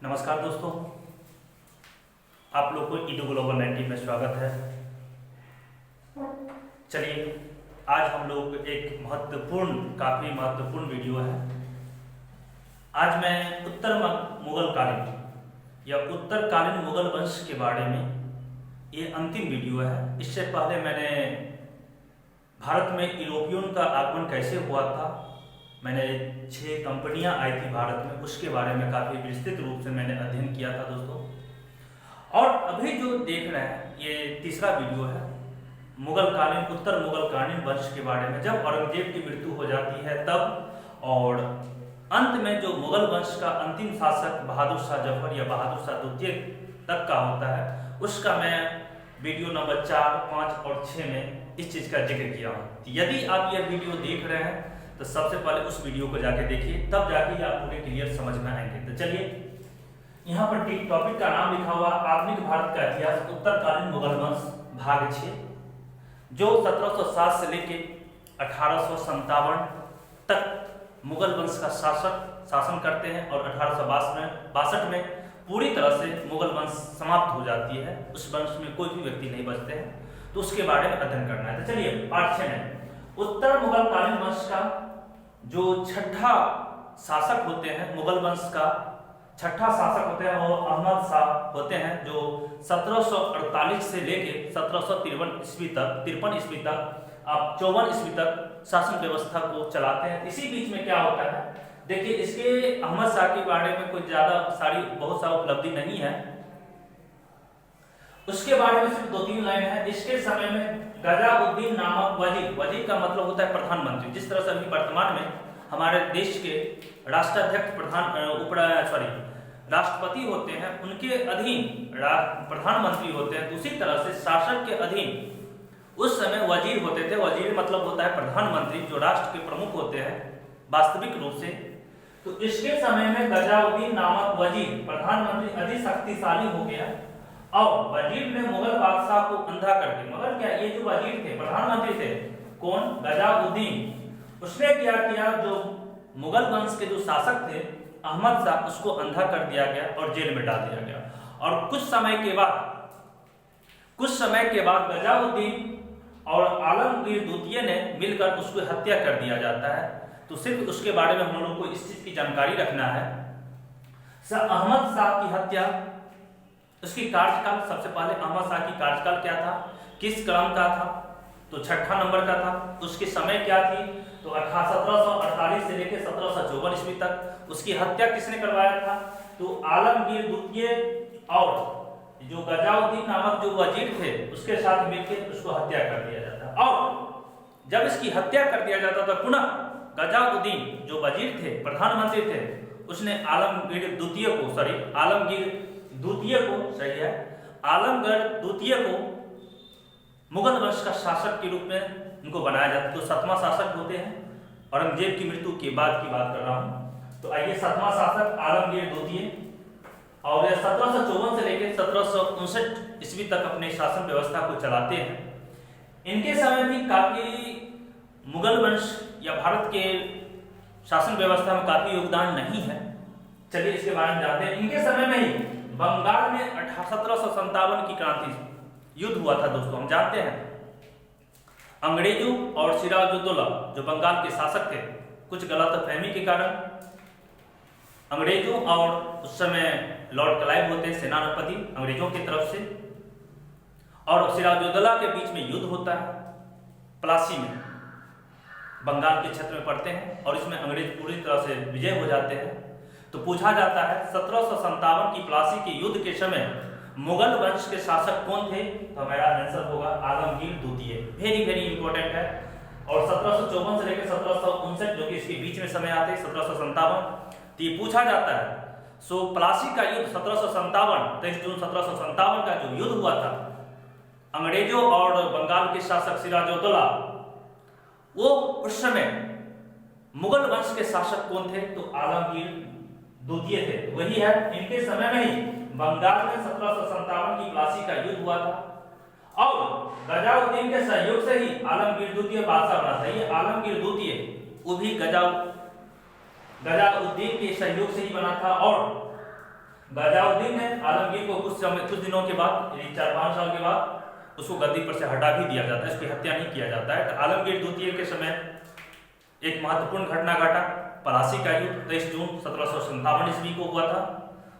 नमस्कार दोस्तों, आप लोग को ईडू ग्लोबल 90 में स्वागत है। चलिए, आज हम लोग एक काफ़ी महत्वपूर्ण वीडियो है। आज मैं उत्तरकालीन मुगल वंश के बारे में, ये अंतिम वीडियो है। इससे पहले मैंने भारत में यूरोपियन का आगमन कैसे हुआ था, मैंने 6 कंपनियां आई थी भारत में, उसके बारे में काफ़ी विस्तृत रूप से मैंने अध्ययन किया था दोस्तों। और अभी जो देख रहे हैं ये तीसरा वीडियो है उत्तर मुगलकालीन वंश के बारे में, जब औरंगजेब की मृत्यु हो जाती है तब, और अंत में जो मुगल वंश का अंतिम शासक बहादुर शाह जफर या बहादुर शाह द्वितीय तक का होता है, उसका मैं वीडियो नंबर 4, 5 और 6 में इस चीज़ का जिक्र किया हूँ। यदि आप यह वीडियो देख रहे हैं तो सबसे पहले उस वीडियो को जाके देखिए, तब जाके आप पूरे क्लियर समझ में आएंगे। तो चलिए, यहाँ पर टॉपिक का नाम लिखा हुआ आधुनिक भारत का इतिहास, उत्तरकालीन मुगल वंश, भाग 6, जो 1707 से लेके 1857 तक मुगल वंश का शासन करते हैं और 1862 में पूरी तरह से मुगल वंश समाप्त हो जाती है। उस वंश में कोई भी व्यक्ति नहीं बचते हैं, तो उसके बारे में अध्ययन करना है। तो चलिए, पार्ट 6 में उत्तर मुगलकालीन वंश का जो छठा शासक होते हैं, मुगल वंश का छठा शासक होते हैं वो अहमद शाह होते हैं, जो 1748 से लेके 1753 ईस्वी तक आप 54 ईस्वी तक शासन व्यवस्था को चलाते हैं। इसी बीच में क्या होता है, देखिए, इसके अहमद शाह के बारे में कोई बहुत सारी उपलब्धि नहीं है, उसके बारे में सिर्फ 2-3 लाइन है। इसके समय में गजाउद्दीन नामक वजीर का मतलब होता है प्रधानमंत्री। जिस तरह से अभी वर्तमान में हमारे देश के राष्ट्राध्यक्ष राष्ट्रपति होते हैं, उनके अधीन प्रधानमंत्री होते हैं, तो उसी तरह से शासक के अधीन उस समय वजीर होते थे। वजीर मतलब होता है प्रधानमंत्री, जो राष्ट्र के प्रमुख होते हैं वास्तविक रूप से। तो इसके समय में गजाउद्दीन नामक वजीर प्रधानमंत्री अधिक शक्तिशाली हो गया और वजीर ने मुगल बादशाह को अंधा कर दिया। मगर क्या, ये जो वजीर थे, प्रधानमंत्री थे, कौन? गजाउद्दीन। उसने क्या किया, जो मुगल वंश के जो शासक थे अहमद शाह, उसको अंधा कर दिया गया और जेल में डाल दिया गया। और कुछ समय के बाद गजाउद्दीन और आलमगीर द्वितीय ने मिलकर उसको हत्या कर दिया जाता है। तो सिर्फ उसके बारे में हम लोग को इस चीज की जानकारी रखना है। अहमद शाह की हत्या, उसकी कार्यकाल, सबसे पहले अहमद शाह की कार्यकाल क्या था, किस क्रम का था? तो छठा नंबर का था। उसके समय क्या थी? तो 1748 से लेकर 1754 ईस्वी तक। उसकी हत्या किसने करवाया था? तो आलमगीर द्वितीय और जो गजाउद्दीन नामक जो वजीर थे, उसके साथ मिलकर उसको हत्या कर दिया जाता। और जब इसकी हत्या कर दिया जाता था, पुनः गजाउद्दीन जो वजीर थे, प्रधानमंत्री थे, उसने आलमगीर द्वितीय को मुगल वंश का शासक के रूप में उनको बनाया जाता है। तो 7वां शासक होते हैं, औरंगजेब की मृत्यु के बाद की बात कर रहा हूं। तो आइए, 7वां शासक आलमगीर द्वितीय, और 1754 से लेकर 1759 ईस्वी तक अपने शासन व्यवस्था को चलाते हैं। इनके समय भी काफी मुगल वंश या भारत के शासन व्यवस्था में काफी योगदान नहीं है। चलिए, इसके बारे में जानते हैं। इनके समय में ही बंगाल में 1757 की क्रांति युद्ध हुआ था दोस्तों। हम जानते हैं अंग्रेजों और सिराजुद्दौला जो बंगाल के शासक थे, कुछ गलतफहमी के कारण अंग्रेजों और उस समय लॉर्ड क्लाइव होते हैं सेनापति अंग्रेजों की तरफ से, और सिराजुद्दौला के बीच में युद्ध होता है प्लासी में, बंगाल के क्षेत्र में पड़ते हैं, और इसमें अंग्रेज पूरी तरह से विजय हो जाते हैं। तो पूछा जाता है 1757 की प्लासी के युद्ध के समय मुगल वंश के शासक कौन थे? तो हमारा आंसर होगा आलमगीर द्वितीय। वेरी इंपॉर्टेंट है। और 1754 से लेकर 1759 जो कि इसके बीच में समय आते हैं 1757, तो ये पूछा जाता है। सो प्लासी का युद्ध 1757, 23 जून 1757 का जो युद्ध हुआ था अंग्रेजों और बंगाल के शासक सिराजुद्दौला, वो उस समय मुगल वंश के शासक कौन थे? तो आलमगीर द्वितीय थे। वही है, इनके समय में ही बंगाल में 1757 की प्लासी का युद्ध हुआ था और गजाउद्दीन के सहयोग से ही आलमगीर द्वितीय बादशाह बना था। ये आलमगीर द्वितीय वो भी गजाउद्दीन के सहयोग से ही बना था और गजाउद्दीन ने आलमगीर को कुछ दिनों के बाद, 4-5 साल के बाद उसको गद्दी पर से हटा भी दिया जाता है, इसकी हत्या नहीं किया जाता है। तो आलमगीर द्वितीय के समय एक महत्वपूर्ण घटना घटा, पलासी का युद्ध 23 जून 1757 ईस्वी को हुआ था।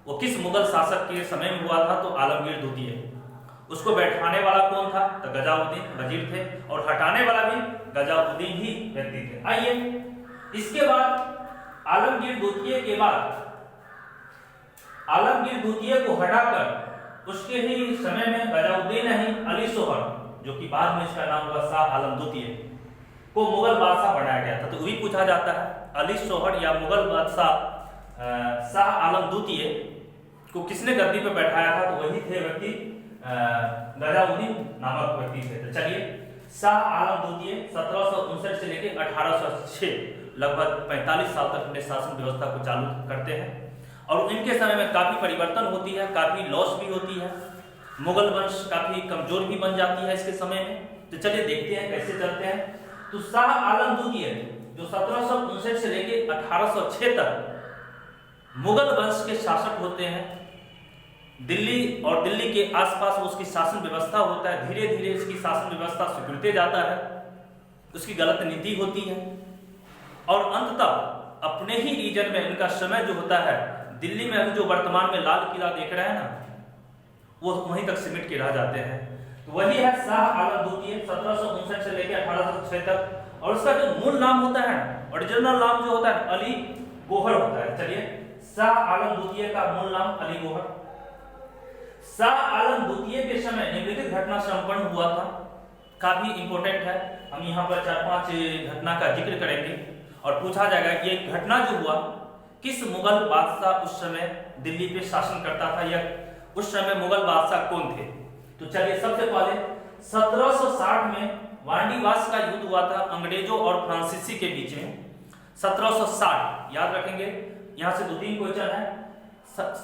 वो किस मुगल शासक के समय में हुआ था? तो आलमगीर द्वितीय। उसको बैठाने वाला कौन था? तो गजाउद्दीन वजीर थे, और हटाने वाला भी गजाउद्दीन ही व्यक्ति थे। आइए, इसके बाद आलमगीर द्वितीय के बाद आलमगीर द्वितीय को हटाकर उसके ही समय में गजाउद्दीन ने ही अली सोहर, जो कि बाद में इसका नाम हुआ शाह आलम द्वितीय, को मुगल बादशाह बनाया गया था। तो वही पूछा जाता है, अली सोहर या मुगल बादशाह शाह आलम द्वितीय को किसने गद्दी पर बैठाया था? तो वही थे व्यक्ति गजाउद्दीन नामक व्यक्ति थे। तो चलिए, शाह आलम द्वितीय 1759 से लेकर 1806 लगभग 45 साल तक अपने शासन व्यवस्था को चालू करते हैं, और इनके समय में काफी परिवर्तन होती है, काफी लॉस भी होती है, मुगल वंश काफी कमजोर भी बन जाती है इसके समय में। तो चलिए देखते हैं कैसे चलते हैं। तो शाह आलम द्वितीय जो 1759 से लेकर 1806 तक मुगल वंश के शासक होते हैं, दिल्ली और दिल्ली के आसपास उसकी शासन व्यवस्था होता है। धीरे धीरे इसकी शासन व्यवस्था सिकुड़ते जाता है, उसकी गलत नीति होती है, और अंततः अपने ही रीजन में इनका समय जो होता है, दिल्ली में अभी जो वर्तमान में लाल किला देख रहे हैं ना, वो वहीं तक सिमट के रह जाते हैं। तो वही है शाह आलम द्वितीय 1759 से लेकर 1806 तक, और उसका जो मूल नाम होता है, ओरिजिनल नाम जो होता है, अली गोहर होता है। चलिए, शाह आलम द्वितीय का मूल नाम अली गोहर। शाह आलम द्वितीय के समय निम्नलिखित घटना संपन्न हुआ था, काफी इंपॉर्टेंट है। हम यहाँ पर 4-5 घटना का जिक्र करेंगे, और पूछा जाएगा कि ये घटना जो हुआ, किस मुगल बादशाह उस समय दिल्ली पे शासन करता था, या उस समय मुगल बादशाह कौन थे? तो चलिए, सबसे पहले 1760 में वांडीवास का युद्ध हुआ था अंग्रेजों और फ्रांसीसी के बीच में। 1760 याद रखेंगे, यहाँ से 2-3 क्वेश्चन है।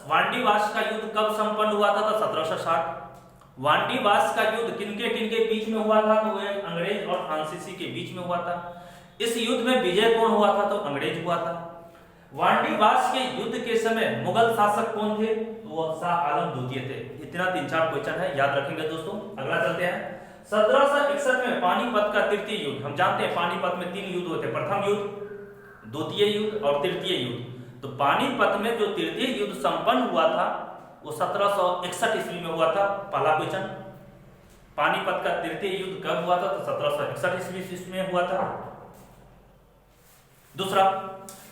वांडीवास का युद्ध कब संपन्न हुआ था? तो 1760। वांडीवास का युद्ध किनके बीच में हुआ था? तो वह अंग्रेज और फ्रांसीसी के बीच में हुआ था। इस युद्ध में विजय कौन हुआ था? तो अंग्रेज हुआ था। वांडीवास के युद्ध के समय मुगल शासक कौन थे? तो वो शाह आलम द्वितीय थे। इतना 3-4 क्वेश्चन है, याद रखेंगे दोस्तों। अगला चलते हैं। 1761 में पानीपत का तृतीय युद्ध। हम जानते हैं पानीपत में 3 युद्ध होते हैं, प्रथम युद्ध, द्वितीय युद्ध और तृतीय युद्ध। तो पानीपत में जो तृतीय युद्ध संपन्न हुआ था, वो 1761 ईस्वी में हुआ था। पहला क्वेश्चन, पानीपत का तृतीय युद्ध कब हुआ था? तो 1761 ईस्वी में हुआ था। दूसरा,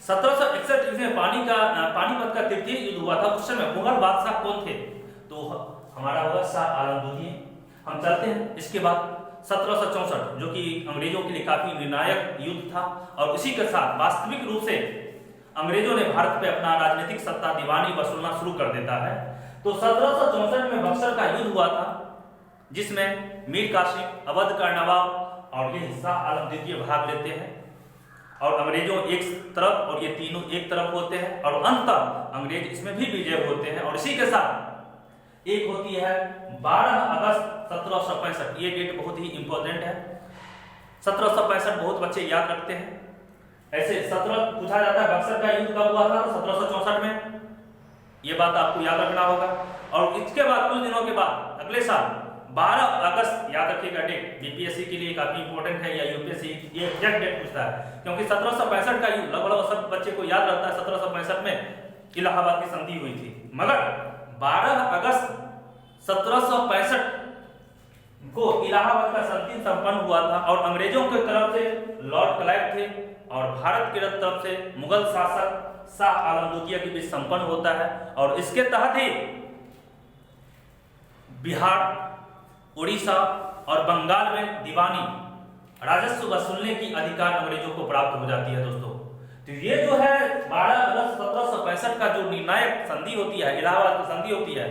1761 ईस्वी में पानीपत का तृतीय युद्ध हुआ था, उस समय मुगल बादशाह कौन थे? तो हमारा होगा शाह आलम द्वितीय। हम चलते हैं इसके बाद 1764, जो कि अंग्रेजों के लिए काफी निर्णायक युद्ध था, और इसी के साथ वास्तविक रूप से अंग्रेजों ने भारत पे अपना राजनीतिक सत्ता दीवानी वसूलना शुरू कर देता है। तो 1764 में बक्सर का युद्ध हुआ था, जिसमें मीर कासिम, अवध का नवाब और ये शाह आलम द्वितीय भाग लेते हैं, और अंग्रेजों एक तरफ और ये तीनों एक तरफ होते हैं, और अंततः अंग्रेज इसमें भी विजय होते हैं। और इसी के साथ एक होती है 12 अगस्त 1765। ये डेट बहुत ही इंपॉर्टेंट है। 1765 बहुत बच्चे याद रखते हैं। ऐसे 17 पूछा जाता है बक्सर का युद्ध कब हुआ था? तो 1764 में। ये बात आपको याद रखना होगा। और इसके बाद कुछ दिनों के बाद अगले साल 12 अगस्त, याद रखिएगा डेट, बीपीएससी के लिए काफी इंपॉर्टेंट है, या यूपीएससी ये एग्जैक्ट डेट पूछता है, क्योंकि 1765 का युद्ध लगभग सब बच्चे को याद रहता है। 1765 में इलाहाबाद की संधि हुई थी, मगर 12 अगस्त 1765 को इलाहाबाद का संधि संपन्न हुआ था, और अंग्रेजों की तरफ से लॉर्ड क्लाइव थे, और भारत की तरफ से मुगल शासक शाह आलम द्वितीय के बीच संपन्न होता है। और इसके तहत ही बिहार, उड़ीसा और बंगाल में दीवानी राजस्व वसूलने की अधिकार अंग्रेजों को प्राप्त हो जाती है दोस्तों। तो ये जो है 12 अगस्त 1765 का जो निर्णायक संधि होती है, इलाहाबाद की संधि होती है,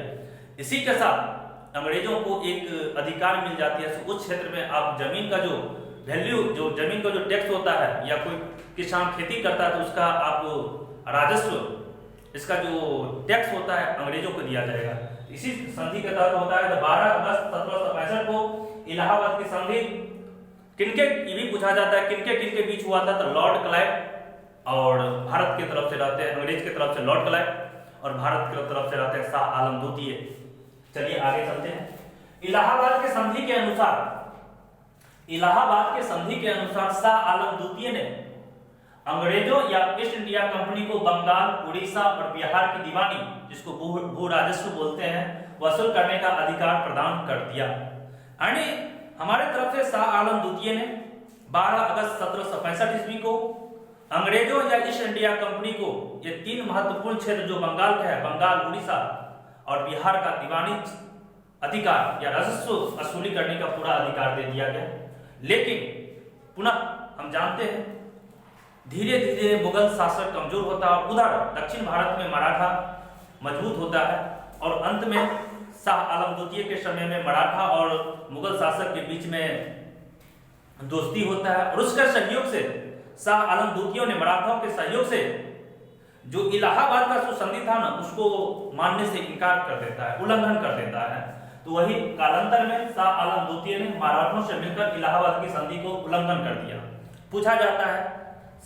इसी के साथ अंग्रेजों को एक अधिकार मिल जाती है। उस क्षेत्र में आप जमीन का जो वैल्यू, जो जमीन का जो टैक्स होता है, या कोई किसान खेती करता है तो उसका आप राजस्व, इसका जो टैक्स होता है अंग्रेजों को दिया जाएगा। इसी संधि के तहत होता है। तो 12 अगस्त 1765 को इलाहाबाद की संधि किनके, ये भी पूछा जाता है किनके बीच हुआ था? तो लॉर्ड क्लाइव और भारत की तरफ से रहते हैं, अंग्रेज की तरफ से लॉर्ड क्लाइव, और भारत की तरफ से रहते हैं शाह आलम द्वितीय। चलिए आगे चलते हैं। इलाहाबाद के संधि के अनुसार शाह आलम द्वितीय ने अंग्रेजों या ईस्ट इंडिया कंपनी को बंगाल, उड़ीसा और बिहार की दीवानी, जिसको भू राजस्व बोलते हैं, वसूल करने का अधिकार प्रदान कर दिया। यानी हमारे तरफ से शाह आलम द्वितीय ने 12 अगस्त 1765 ईस्वी को अंग्रेजों या ईस्ट इंडिया कंपनी को ये 3 महत्वपूर्ण क्षेत्र जो बंगाल का है, बंगाल, उड़ीसा और बिहार का दीवानी अधिकार या राजस्व वसूली करने का पूरा अधिकार दे दिया गया। लेकिन पुनः हम जानते हैं धीरे धीरे मुगल शासक कमजोर होता है और उधर दक्षिण भारत में मराठा मजबूत होता है और अंत में शाह आलम द्वितीय के समय में मराठा और मुगल शासक के बीच में दोस्ती होता है और उसके सहयोग से शाह आलम द्वितीय ने मराठाओं के सहयोग से जो इलाहाबाद का जो संधि था ना, उसको मानने से इनकार कर देता है, उल्लंघन कर देता है। तो वही कालांतर में शाह आलम द्वितीय ने मराठों से मिलकर इलाहाबाद की संधि को उल्लंघन कर दिया। पूछा जाता है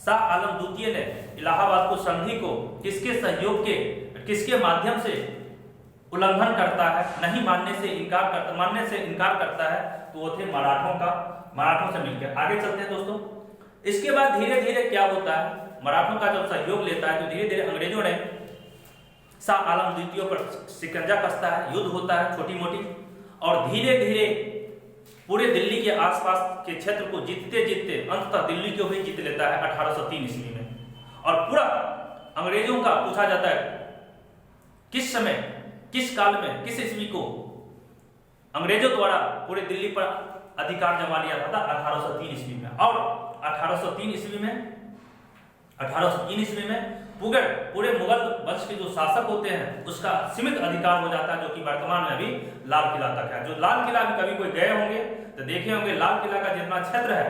शाह आलम द्वितीय ने इलाहाबाद को संधि को किसके सहयोग के, किसके माध्यम से उल्लंघन करता है, नहीं मानने से इनकार करता है, तो वो थे मराठों से मिलकर। आगे चलते हैं दोस्तों। इसके बाद धीरे धीरे क्या होता है, मराठों का जब सहयोग लेता है तो धीरे धीरे अंग्रेजों ने शाह आलम द्वितीय पर शिकंजा कसता है, युद्ध होता है छोटी मोटी, और धीरे धीरे पूरे दिल्ली के आसपास के क्षेत्र को जीतते जीतते अंततः दिल्ली को भी जीत लेता है 1803 ईस्वी में। और पूरा अंग्रेजों का पूछा जाता है किस समय, किस काल में, किस ईस्वी को अंग्रेजों द्वारा पूरे दिल्ली पर अधिकार जमा लिया था 1803 ईस्वी में। और 1803 ईस्वी में पूरे मुगल वंश के जो शासक होते हैं उसका सीमित अधिकार हो जाता है, जो कि वर्तमान में अभी लाल किला तक है। जो लाल किला भी कभी कोई गए होंगे तो देखे होंगे, लाल किला का जितना क्षेत्र है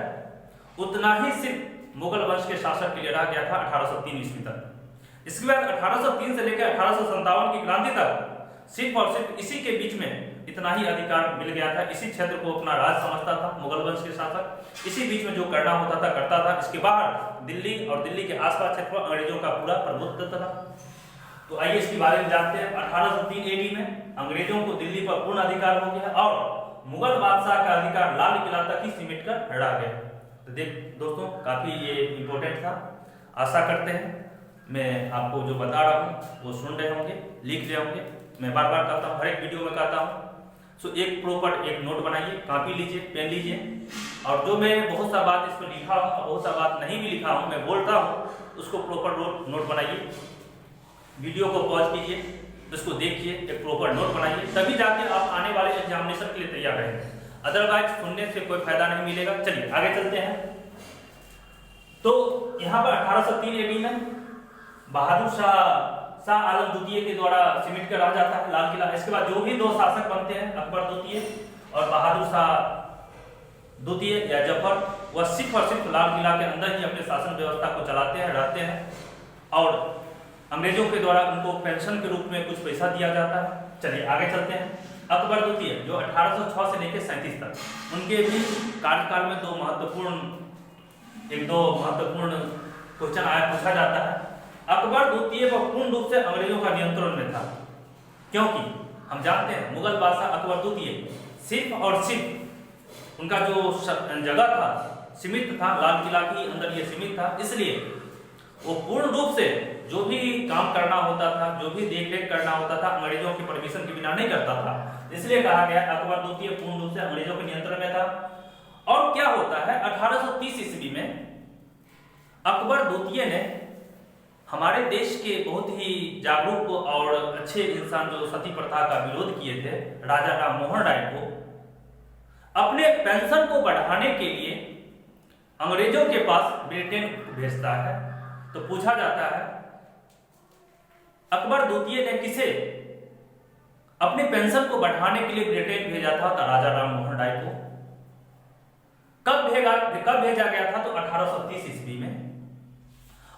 उतना ही सिर्फ मुगल वंश के शासक के लिए रह गया था 1803 ईस्वी तक। इसके बाद 1803 से लेकर 1857 की क्रांति तक सिर्फ और सिर्फ इसी के बीच में इतना ही अधिकार मिल गया था। इसी क्षेत्र को अपना राज समझता था मुगल वंश के शासक, इसी बीच में जो करना होता था करता था। इसके बाहर दिल्ली और दिल्ली के आसपास क्षेत्र पर अंग्रेजों का पूरा प्रभुत्व था। तो आइए इसके बारे में जानते हैं। 1803 AD में अंग्रेजों को दिल्ली पर पूर्ण अधिकार हो गया और मुगल बादशाह का अधिकार लाल किला तक ही सिमट कर रह गया। तो दोस्तों काफी ये इंपॉर्टेंट था। आशा करते हैं मैं आपको जो बता रहा हूँ वो सुन रहे होंगे, लिख रहे होंगे। मैं बार बार कहता हूँ, हर एक वीडियो में कहता हूँ, सो एक प्रॉपर एक नोट बनाइए, कॉपी लीजिए, पेन लीजिए, और जो मैं बहुत सा बात इस पर लिखा हूँ, बहुत सा बात नहीं भी लिखा हूँ, मैं बोल रहा हूँ, उसको प्रॉपर नोट बनाइए। वीडियो को पॉज कीजिए, उसको देखिए, एक प्रॉपर नोट बनाइए, तभी जाके आप आने वाले एग्जामिनेशन के लिए तैयार रहेंगे। अदरवाइज सुनने से कोई फायदा नहीं मिलेगा। चलिए आगे चलते हैं। तो यहाँ पर 1803 AD में बहादुर शाह आलम द्वितीय के द्वारा सिमट कर रह जाता है लाल किला। इसके बाद जो भी दो शासक बनते हैं, अकबर द्वितीय और बहादुर शाह द्वितीय या जफर, वह सिर्फ और सिर्फ लाल किला के अंदर ही अपने शासन व्यवस्था को चलाते हैं, रहते हैं, और अंग्रेजों के द्वारा उनको पेंशन के रूप में कुछ पैसा दिया जाता है। चलिए आगे चलते हैं। अकबर द्वितीय जो 1806 से लेकर 37 तक, उनके भी कार्यकाल में दो महत्वपूर्ण क्वेश्चन पूछा जाता है। अकबर द्वितीय को पूर्ण रूप से अंग्रेजों का नियंत्रण में था, क्योंकि हम जानते हैं मुगल बादशाह अकबर द्वितीय सिर्फ और सिर्फ उनका जो जगह था सीमित था, लाल किला के अंदर ये सीमित था, इसलिए वो पूर्ण रूप से जो भी काम करना होता था, जो भी देखरेख करना होता था, अंग्रेजों की परमिशन के बिना नहीं करता था। इसलिए कहा गया अकबर द्वितीय पूर्ण रूप से अंग्रेजों के नियंत्रण में था। और क्या होता है, 1830 ईस्वी में अकबर द्वितीय ने हमारे देश के बहुत ही जागरूक और अच्छे इंसान जो सती प्रथा का विरोध किए थे, राजा राम मोहन राय को, अपने पेंशन को बढ़ाने के लिए अंग्रेजों के पास ब्रिटेन भेजता है। तो पूछा जाता है अकबर द्वितीय ने किसे अपनी पेंशन को बढ़ाने के लिए ब्रिटेन भेजा था? तो राजा राम मोहन राय को। कब भेजा गया था? तो 1830 ईस्वी में।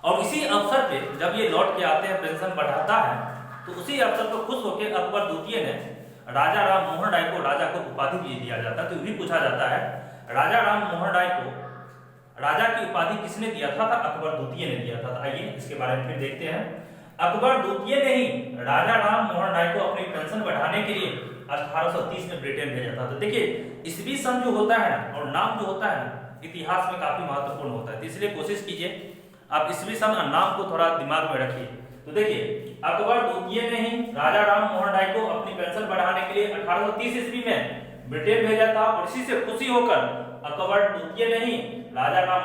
और इसी अवसर पे जब ये लौट के आते हैं, पेंशन बढ़ाता है, तो उसी अवसर पर खुश होकर अकबर द्वितीय ने राजा राम मोहन राय को राजा को उपाधि भी दिया जाता है। तो भी पूछा जाता है राजा राम मोहन राय को राजा की उपाधि किसने दिया था? अकबर द्वितीय ने दिया था। आइए इसके बारे में फिर देखते हैं। अकबर द्वितीय ने ही राजा राम मोहन राय को अपनी पेंशन बढ़ाने के लिए 1830 में ब्रिटेन भेजा था। तो देखिए ईस्वी सन जो होता है ना और नाम जो होता है ना इतिहास में काफी महत्वपूर्ण होता है, तो इसलिए कोशिश कीजिए आप ईस्वी सन और नाम को थोड़ा दिमाग में रखिए। तो देखिए अकबर द्वितीय ने ही राजा राम मोहन राय को अपनी पेंशन बढ़ाने के लिए 1830 ईस्वी में ब्रिटेन भेजा था और इसी से खुशी होकर अकबर द्वितीय ने ही राजा राम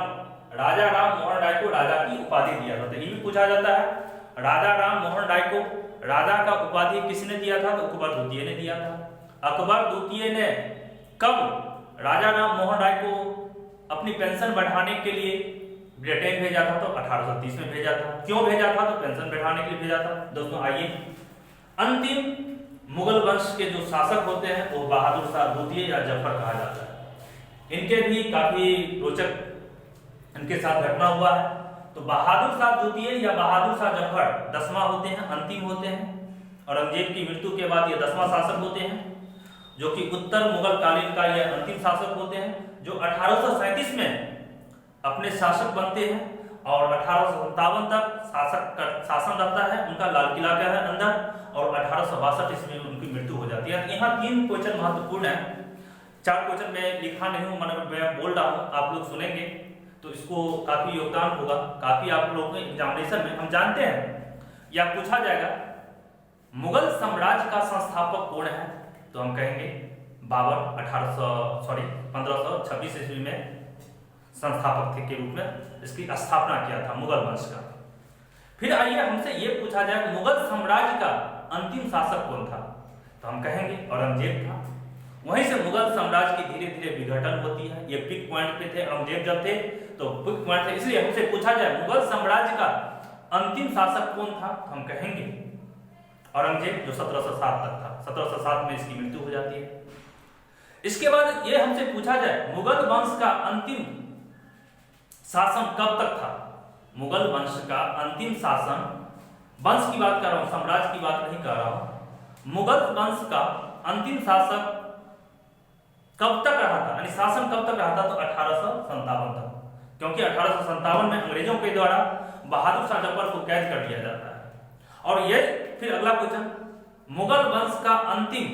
मोहन राय को राजा की उपाधि दिया था। तो ये भी पूछा जाता है राजा राम मोहन राय को राजा का उपाधि किसने दिया था, तो अकबर द्वितीय ने दिया था। अकबर द्वितीय ने कब राजा राम मोहन राय को अपनी पेंशन बढ़ाने के लिए ब्रिटेन भेजा था, तो 1830 में भेजा था। क्यों भेजा था, तो पेंशन बढ़ाने के लिए भेजा था। दोस्तों आइए, अंतिम मुगल वंश के जो शासक होते हैं वो बहादुर शाह द्वितीय या जफर कहा जाता है। इनके भी काफी रोचक इनके साथ घटना हुआ है। तो बहादुर शाह द्वितीय या बहादुर शाह जफर 10वां होते हैं, अंतिम होते हैं। औरंगजेब की मृत्यु के बाद ये 10वां शासक होते हैं, जो कि उत्तर मुगल कालीन का ये अंतिम शासक होते हैं, जो 1837 में अपने शासक बनते हैं और 1857 तक शासन रहता है उनका, लाल किला का है अंदर, और 1862 ईस्वी में उनकी मृत्यु हो जाती है। यहाँ 3 क्वेश्चन महत्वपूर्ण है, 4 क्वेश्चन मैं लिखा नहीं हूँ, मैं बोल रहा हूँ, आप लोग सुनेंगे तो इसको काफी योगदान होगा, काफी आप लोगों के एग्जामिनेशन में हम जानते हैं या पूछा जाएगा मुगल साम्राज्य का संस्थापक कौन है, तो हम कहेंगे बाबर 1526 ईस्वी में संस्थापक थे के रूप में इसकी स्थापना किया था मुगल वंश का। फिर आइए हमसे ये पूछा जाए मुगल साम्राज्य का अंतिम शासक कौन था, तो हम कहेंगे औरंगजेब था। वहीं से मुगल साम्राज्य की धीरे धीरे विघटन होती है। ये पिक पॉइंट पे थे, औरंगजेब जब थे तो पिक पॉइंट थे, इसलिए हमसे पूछा जाए मुगल साम्राज्य का अंतिम शासक कौन था, तो हम कहेंगे औरंगजेब, जो 1707 तक था। 1707 में इसकी मृत्यु हो जाती है। इसके बाद ये हमसे पूछा जाए मुगल वंश का अंतिम शासन कब तक था। मुगल वंश का अंतिम शासन, वंश की बात कर रहा हूं, साम्राज्य की बात नहीं कर रहा हूं। मुगल वंश का अंतिम शासक कब तक रहा था, यानी शासन कब तक रहा था, तो 1857 तक, क्योंकि 1857 में अंग्रेजों के द्वारा बहादुर शाह जफर को कैद कर दिया जाता है। और ये फिर अगला क्वेश्चन, मुगल वंश का अंतिम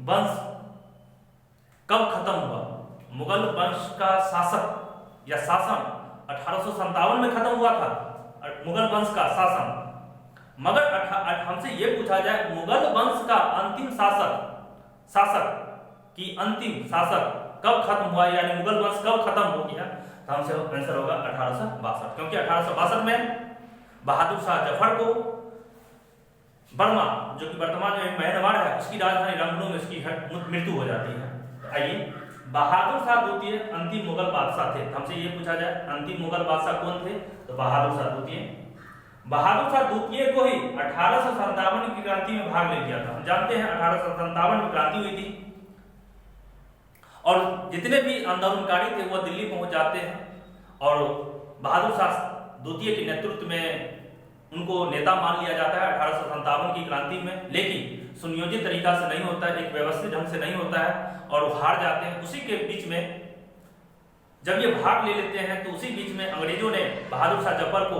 वंश कब खत्म हुआ। मुगल वंश का शासक या शासन 1857 में खत्म हुआ था, मुगल वंश का शासन। मगर हमसे यह पूछा जाए मुगल वंश का अंतिम शासक की अंतिम शासक कब खत्म हुआ, यानी मुगल वंश कब खत्म हो गया, तो हमसे आंसर होगा 1862, क्योंकि 1862 में बहादुर शाह जफर को बर्मा, जो कि वर्तमान में म्यांमार है, उसकी राजधानी रंगनू में उसकी मृत्यु हो जाती है। आइए, बहादुर शाह द्वितीय अंतिम मुगल बादशाह थे। हमसे ये पूछा जाए अंतिम मुगल बादशाह कौन थे, तो बहादुर शाह द्वितीय। बहादुर शाह द्वितीय को ही 1857 की क्रांति में भाग ले लिया था। हम जानते हैं 1857 में क्रांति हुई थी और जितने भी आंदोलनकारी थे वो दिल्ली पहुंच जाते हैं और बहादुर शाह द्वितीय के नेतृत्व में उनको नेता मान लिया जाता है 1857 की क्रांति में। लेकिन सुनियोजित तरीका से नहीं होता है, एक व्यवस्थित ढंग से नहीं होता है और वो हार जाते हैं। उसी के बीच में जब ये भाग ले लेते हैं तो उसी बीच में अंग्रेजों ने बहादुर शाह जफर को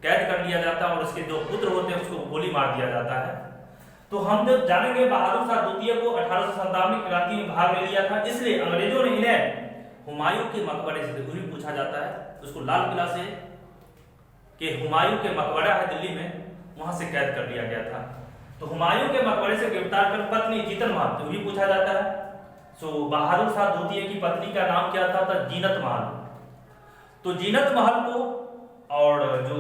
कैद कर लिया जाता है और उसके जो पुत्र होते हैं उसको गोली मार दिया जाता है। तो हम जब जानेंगे बहादुर शाह द्वितीय को 1857 की क्रांति में भाग ले लिया था, इसलिए अंग्रेजों ने इन्हें हुमायूं के मकबरे से भी पूछा जाता है, उसको लाल किला से कि हुमायूं के मकबरा है दिल्ली में, वहां से कैद कर लिया गया था। तो हुमायूं के मकबरे से गिरफ्तार कर पत्नी जीतन महल तो भी पूछा जाता है। सो बहादुर शाह द्वितीय की पत्नी का नाम क्या था, जीनत महल। तो जीनत महल को और जो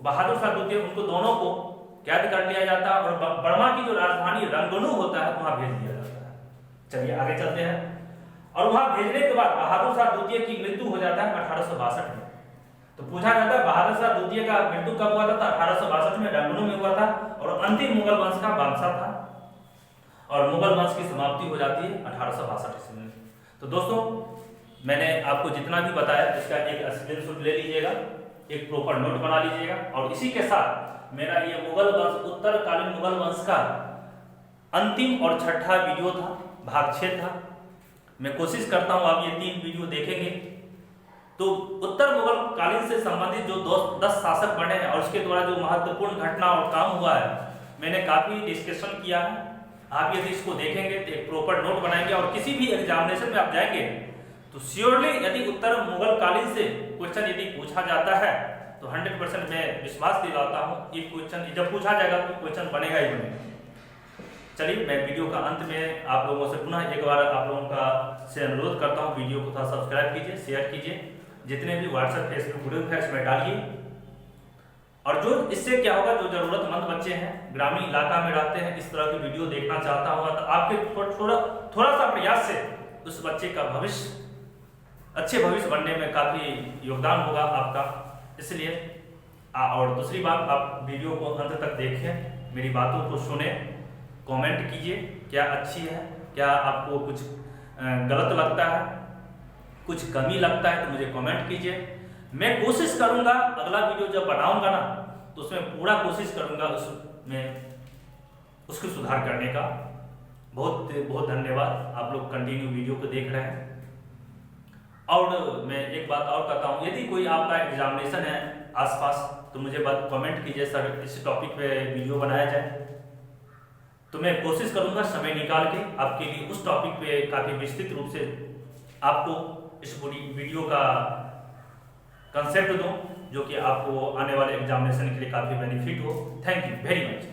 बहादुर शाह द्वितीय उनको दोनों को कैद कर लिया जाता है और बर्मा की जो राजधानी रंगनू होता है वहां भेज दिया जाता है। चलिए आगे चलते हैं। और वहां भेजने के बाद बहादुर शाह द्वितीय की मृत्यु हो जाता है 1862 में। तो पूछा जाता है बहादुर शाह द्वितीय का मृत्यु कब हुआ था, 1862 में रंगनू में हुआ था और अंतिम मुगल वंश का बादशाह था और मुगल वंश की समाप्ति हो जाती है 1862 ईस्वी में। तो दोस्तों मैंने आपको जितना भी बताया इसका एक स्क्रीनशॉट ले लीजिएगा, एक प्रॉपर नोट बना लीजिएगा और इसी के साथ मेरा ये मुगल वंश, उत्तरकालीन मुगल वंश का अंतिम और छठा वीडियो था, भाग 6 था। मैं कोशिश करता हूं आप ये 3 वीडियो देखेंगे तो उत्तर मुगल कालीन से संबंधित जो 10 शासक बने हैं और उसके द्वारा जो महत्वपूर्ण घटना और काम हुआ है, मैंने काफी डिस्कशन किया है। आप यदि इसको देखेंगे तो एक प्रॉपर नोट बनाएंगे और किसी भी एग्जामिनेशन में आप जाएंगे तो श्योरली यदि उत्तर मुगल कालीन से क्वेश्चन यदि पूछा जाता है तो 100% मैं विश्वास दिलाता हूँ ये क्वेश्चन जब पूछा जाएगा तो क्वेश्चन बनेगा ही बनेगा। चलिए मैं वीडियो का अंत में आप लोगों से पुनः एक बार आप लोगों का से अनुरोध करता हूँ, वीडियो को थोड़ा सब्सक्राइब कीजिए, शेयर कीजिए, जितने भी व्हाट्सएप फेसबुक ग्रुप है इसमें डालिए। और जो इससे क्या होगा, जो जरूरतमंद बच्चे हैं ग्रामीण इलाका में रहते हैं, इस तरह की वीडियो देखना चाहता होगा तो आपके थोड़ा सा प्रयास से उस बच्चे का भविष्य अच्छे भविष्य बनने में काफी योगदान होगा आपका। इसलिए और दूसरी बात, आप वीडियो को अंत तक देखें, मेरी बातों को सुने, कमेंट कीजिए क्या अच्छी है, क्या आपको कुछ गलत लगता है, कुछ कमी लगता है तो मुझे कमेंट कीजिए। मैं कोशिश करूंगा अगला वीडियो जब बनाऊंगा ना तो उसमें पूरा कोशिश करूंगा उसमें उसको सुधार करने का। बहुत बहुत धन्यवाद, आप लोग कंटिन्यू वीडियो को देख रहे हैं। और मैं एक बात और कहता हूँ, यदि कोई आपका एग्जामिनेशन है आसपास तो मुझे बात कमेंट कीजिए, सर इस टॉपिक पे वीडियो बनाया जाए, तो मैं कोशिश करूंगा समय निकाल के आपके लिए उस टॉपिक पे काफी विस्तृत रूप से आपको इस पूरी वीडियो का कंसेप्ट दूं जो कि आपको आने वाले एग्जामिनेशन के लिए काफी बेनिफिट हो। Thank you very much.